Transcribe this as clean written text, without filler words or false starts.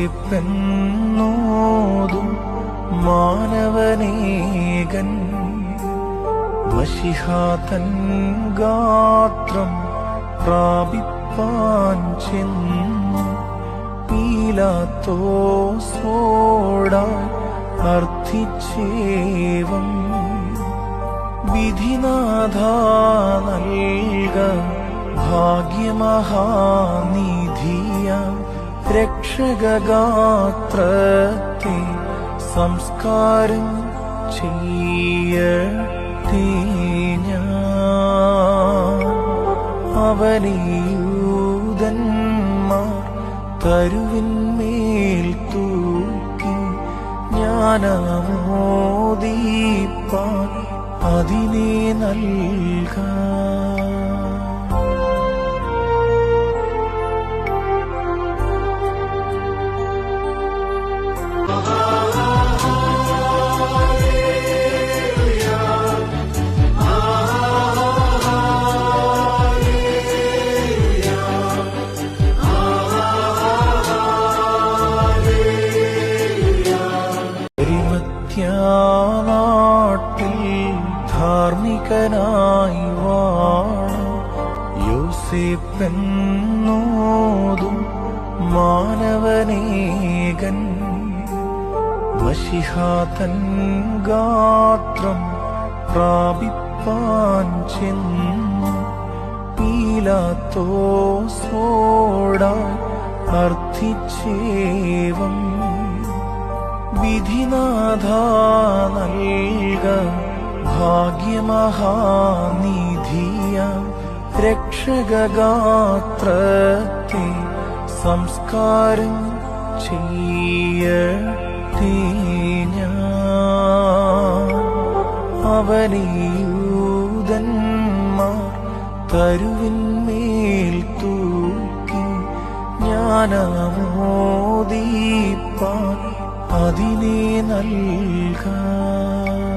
യോസേപ്പെന്നോതും മാനവനേകൻ മശിഹാതൻ ഗാത്രം പ്രാപിപ്പാൻ ചെന്നു പീലാത്തോസോടായി അർത്ഥിച്ചേവം വിധിനാഥ നൽക ഭാഗ്യമഹാനിധിയ രക്ഷകഗാത്രത്തെ സംസ്കാരം ചെയ്യട്ടെ ഞാൻ. അവനെയൂതന്മാർ തരുവിന്മേൽ തൂക്കി ജ്ഞാനമോദീപ്പാൻ അതിനെ നൽകാം. നാട്ടിൽ ധാർമ്മികനായി വാണ യോസേപ്പെന്നോതും മാനവനേകൻ മശിഹാതൻ ഗാത്രം പ്രാപിപ്പാൻ ചെന്നു പീലാത്തോസോടായി അർത്ഥിച്ചേവം വിധിനാഥ നൽക ഭാഗ്യമഹാനിധിയ രക്ഷകഗാത്രത്തെ സംസ്കാരം ചെയ്യട്ടെ ഞാൻ. അവനെയൂതന്മാർ തരുവിന്മേൽ തൂക്കി ജ്ഞാനമോദീപ്പാൻ അതിനെ നൽകാം.